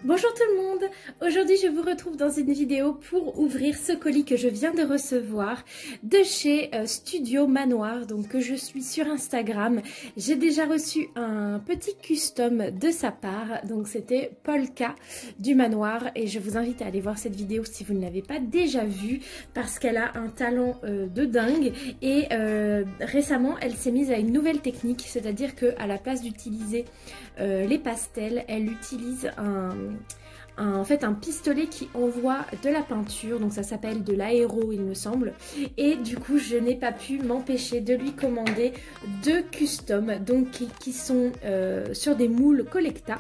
Bonjour tout le monde, aujourd'hui je vous retrouve dans une vidéo pour ouvrir ce colis que je viens de recevoir de chez Studio Manoir, donc que je suis sur Instagram. J'ai déjà reçu un petit custom de sa part, donc c'était Polka du Manoir et je vous invite à aller voir cette vidéo si vous ne l'avez pas déjà vue parce qu'elle a un talent de dingue et récemment elle s'est mise à une nouvelle technique, c'est-à-dire qu'à la place d'utiliser les pastels, elle utilise en fait un pistolet qui envoie de la peinture, donc ça s'appelle de l'aéro il me semble, et du coup je n'ai pas pu m'empêcher de lui commander deux customs donc qui sont sur des moules Collecta.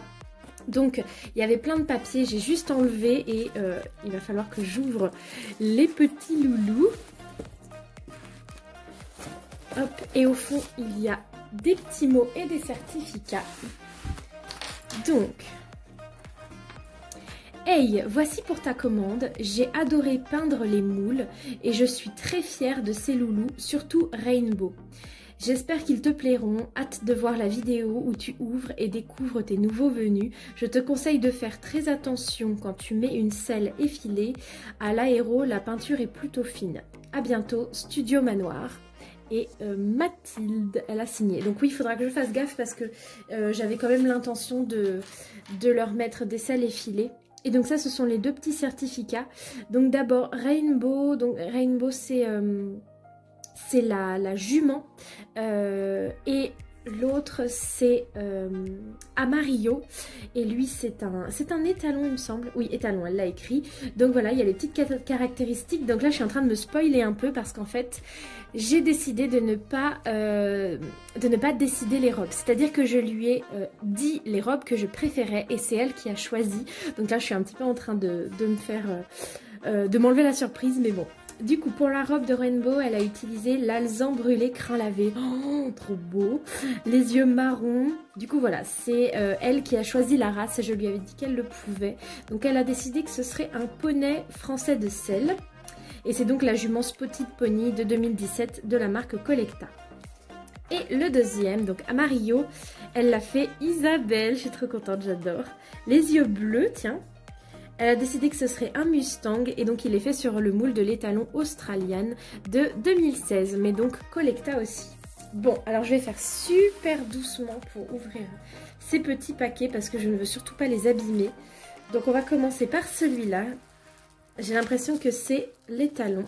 Donc il y avait plein de papier, j'ai juste enlevé et il va falloir que j'ouvre les petits loulous. Hop, et au fond il y a des petits mots et des certificats. Donc, hey, voici pour ta commande, j'ai adoré peindre les moules et je suis très fière de ces loulous, surtout Rainbow. J'espère qu'ils te plairont, hâte de voir la vidéo où tu ouvres et découvres tes nouveaux venus. Je te conseille de faire très attention quand tu mets une selle effilée. À l'aéro, la peinture est plutôt fine. A bientôt, Studio Manoir. Et Mathilde, elle a signé. Donc oui, il faudra que je fasse gaffe parce que j'avais quand même l'intention de leur mettre des selles effilées. Et donc ça, ce sont les deux petits certificats. Donc d'abord, Rainbow. Donc Rainbow, c'est la jument. Et l'autre, c'est Amarillo. Et lui, c'est un étalon, il me semble. Oui, étalon, elle l'a écrit. Donc voilà, il y a les petites caractéristiques. Donc là, je suis en train de me spoiler un peu parce qu'en fait, j'ai décidé de ne pas décider les robes. C'est-à-dire que je lui ai dit les robes que je préférais et c'est elle qui a choisi. Donc là, je suis un petit peu en train de me faire... de m'enlever la surprise, mais bon. Du coup, pour la robe de Rainbow, elle a utilisé l'alezan brûlé crin lavé. Oh, trop beau. Les yeux marrons. Du coup, voilà, c'est elle qui a choisi la race et je lui avais dit qu'elle le pouvait. Donc, elle a décidé que ce serait un poney français de sel. Et c'est donc la jument Spotted Pony de 2017 de la marque Collecta. Et le deuxième, donc Amarillo, elle l'a fait Isabelle. Je suis trop contente, j'adore. Les yeux bleus, tiens. Elle a décidé que ce serait un Mustang et donc il est fait sur le moule de l'étalon australien de 2016, mais donc Collecta aussi. Bon, alors je vais faire super doucement pour ouvrir ces petits paquets parce que je ne veux surtout pas les abîmer. Donc on va commencer par celui-là. J'ai l'impression que c'est l'étalon.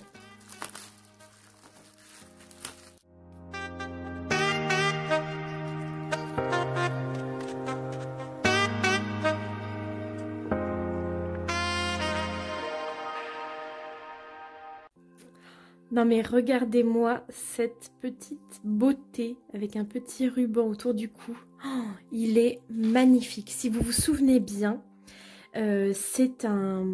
Non mais regardez-moi cette petite beauté avec un petit ruban autour du cou. Oh, il est magnifique. Si vous vous souvenez bien, c'est un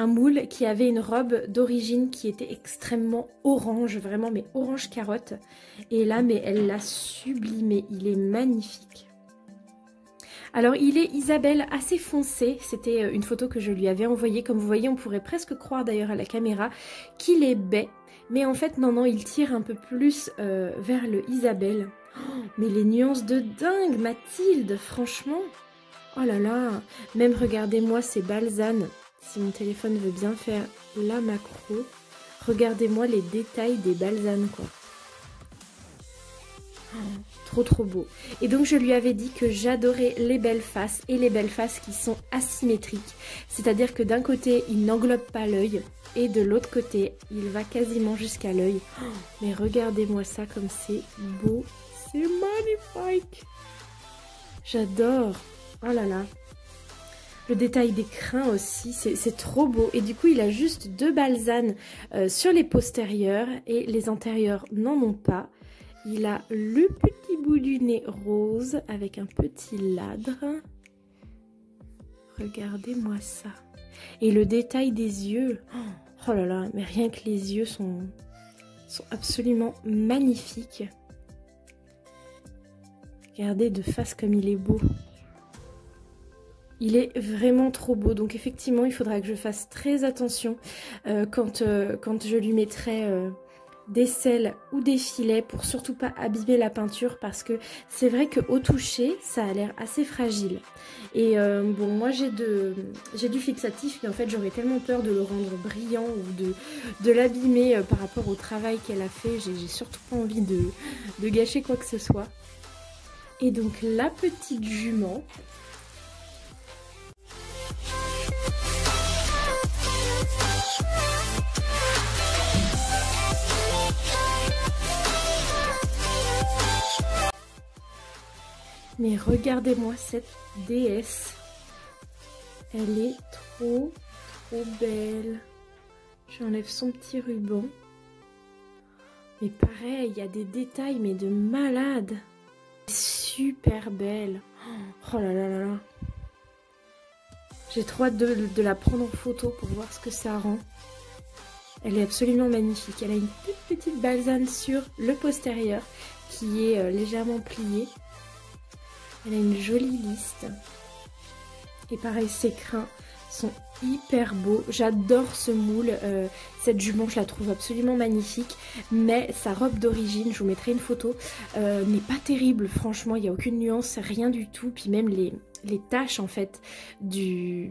moule qui avait une robe d'origine qui était extrêmement orange, vraiment mais orange carotte. Et là, mais elle l'a sublimé. Il est magnifique. Alors il est Isabelle assez foncé, c'était une photo que je lui avais envoyée, comme vous voyez on pourrait presque croire d'ailleurs à la caméra qu'il est bai, mais en fait non il tire un peu plus vers le Isabelle. Oh, mais les nuances de dingue Mathilde, franchement, oh là là, même regardez-moi ces balsanes, si mon téléphone veut bien faire la macro, regardez-moi les détails des balsanes quoi. Oh, trop beau. Et donc je lui avais dit que j'adorais les belles faces et les belles faces qui sont asymétriques. C'est-à-dire que d'un côté il n'englobe pas l'œil et de l'autre côté il va quasiment jusqu'à l'œil. Oh, mais regardez-moi ça comme c'est beau. C'est magnifique. J'adore. Oh là là. Le détail des crins aussi, c'est trop beau. Et du coup, il a juste deux balsanes sur les postérieurs et les antérieurs n'en ont pas. Il a le petit bout du nez rose avec un petit ladre. Regardez-moi ça. Et le détail des yeux. Oh là là, mais rien que les yeux sont absolument magnifiques. Regardez de face comme il est beau. Il est vraiment trop beau, donc effectivement il faudra que je fasse très attention quand je lui mettrai d'aisselle ou des filets pour surtout pas abîmer la peinture, parce que c'est vrai qu'au toucher ça a l'air assez fragile. Et bon, moi j'ai du fixatif, mais en fait j'aurais tellement peur de le rendre brillant ou de l'abîmer par rapport au travail qu'elle a fait. J'ai surtout pas envie de gâcher quoi que ce soit. Et donc la petite jument. Mais regardez-moi cette déesse. Elle est trop belle. J'enlève son petit ruban. Mais pareil, il y a des détails mais de malade. Super belle. Oh là là là là. J'ai trop hâte de la prendre en photo pour voir ce que ça rend. Elle est absolument magnifique. Elle a une toute petite balsane sur le postérieur qui est légèrement pliée. Elle a une jolie liste. Et pareil, ses crins sont hyper beaux. J'adore ce moule. Cette jument, je la trouve absolument magnifique. Mais sa robe d'origine, je vous mettrai une photo, n'est pas terrible. Franchement, il n'y a aucune nuance, rien du tout. Puis même les taches, en fait, de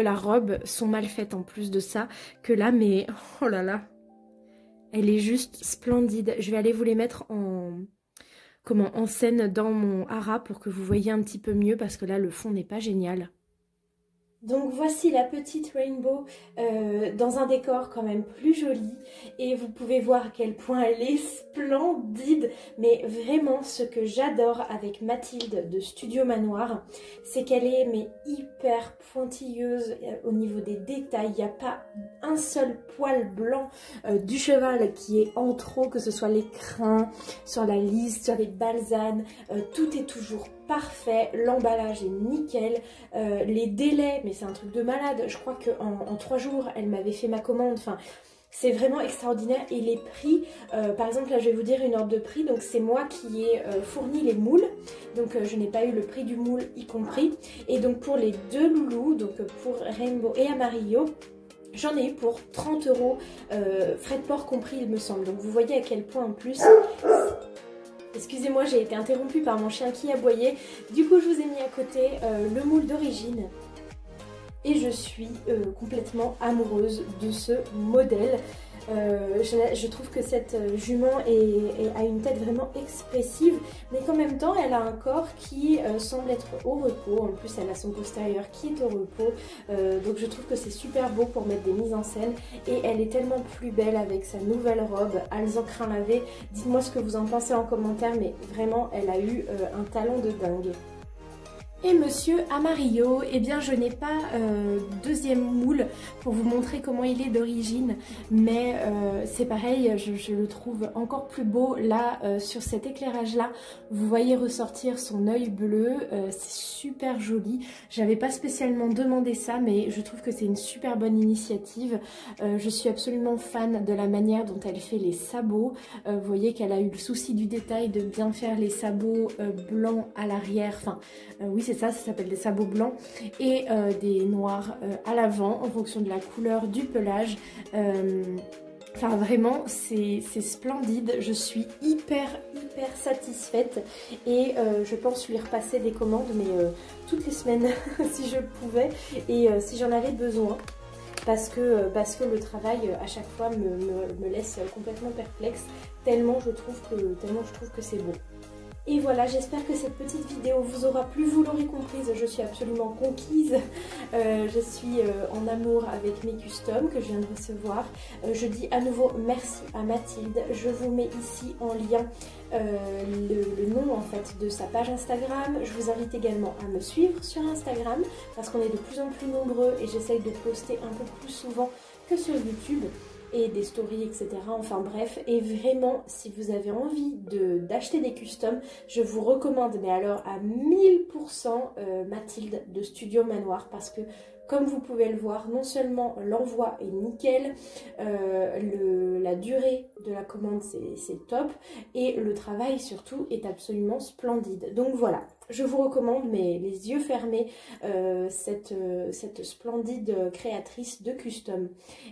la robe sont mal faites en plus de ça. Que là, mais oh là là. Elle est juste splendide. Je vais aller vous les mettre en scène dans mon hara pour que vous voyez un petit peu mieux, parce que là le fond n'est pas génial. Donc voici la petite Rainbow dans un décor quand même plus joli, et vous pouvez voir à quel point elle est splendide. Mais vraiment, ce que j'adore avec Mathilde de Studio Manoir, c'est qu'elle est hyper pointilleuse au niveau des détails. Il n'y a pas un seul poil blanc du cheval qui est en trop, que ce soit les crins, sur la liste, sur les balsanes, tout est toujours parfait, l'emballage est nickel, les délais, mais c'est un truc de malade. Je crois qu'en 3 jours elle m'avait fait ma commande. Enfin, c'est vraiment extraordinaire. Et les prix, par exemple là je vais vous dire une ordre de prix. Donc c'est moi qui ai fourni les moules, donc je n'ai pas eu le prix du moule y compris. Et donc pour les 2 loulous, donc pour Rainbow et Amarillo, j'en ai eu pour 30 €, frais de port compris il me semble. Donc vous voyez à quel point en plus... Excusez-moi, j'ai été interrompue par mon chien qui aboyait. Du coup, je vous ai mis à côté le moule d'origine. Et je suis complètement amoureuse de ce modèle. Je trouve que cette jument a une tête vraiment expressive, mais qu'en même temps elle a un corps qui semble être au repos. En plus elle a son postérieur qui est au repos, donc je trouve que c'est super beau pour mettre des mises en scène. Et elle est tellement plus belle avec sa nouvelle robe alezan crin lavé. Dites-moi ce que vous en pensez en commentaire, mais vraiment elle a eu un talent de dingue. Et monsieur Amarillo, eh bien je n'ai pas deuxième moule pour vous montrer comment il est d'origine, mais c'est pareil, je le trouve encore plus beau là sur cet éclairage là. Vous voyez ressortir son œil bleu, c'est super joli. J'avais pas spécialement demandé ça, mais je trouve que c'est une super bonne initiative. Je suis absolument fan de la manière dont elle fait les sabots. Vous voyez qu'elle a eu le souci du détail de bien faire les sabots blancs à l'arrière, enfin oui c'est ça s'appelle des sabots blancs, et des noirs à l'avant en fonction de la couleur du pelage. Enfin vraiment c'est splendide, je suis hyper satisfaite, et je pense lui repasser des commandes, mais toutes les semaines si je pouvais, et si j'en avais besoin, parce que le travail à chaque fois me laisse complètement perplexe, tellement je trouve que c'est beau. Et voilà, j'espère que cette petite vidéo vous aura plu. Vous l'aurez comprise, je suis absolument conquise. Je suis en amour avec mes customs que je viens de recevoir. Je dis à nouveau merci à Mathilde. Je vous mets ici en lien le nom en fait de sa page Instagram. Je vous invite également à me suivre sur Instagram, parce qu'on est de plus en plus nombreux et j'essaye de poster un peu plus souvent que sur YouTube, et des stories, etc. Enfin bref, et vraiment, si vous avez envie d'acheter des customs, je vous recommande, mais alors à 1000%, Mathilde de Studio Manoir, parce que comme vous pouvez le voir, non seulement l'envoi est nickel, la durée de la commande c'est top, et le travail surtout est absolument splendide. Donc voilà, je vous recommande, mais les yeux fermés, cette splendide créatrice de custom.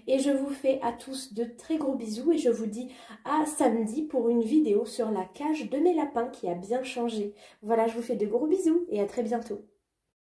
Et je vous fais à tous de très gros bisous et je vous dis à samedi pour une vidéo sur la cage de mes lapins qui a bien changé. Voilà, je vous fais de gros bisous et à très bientôt.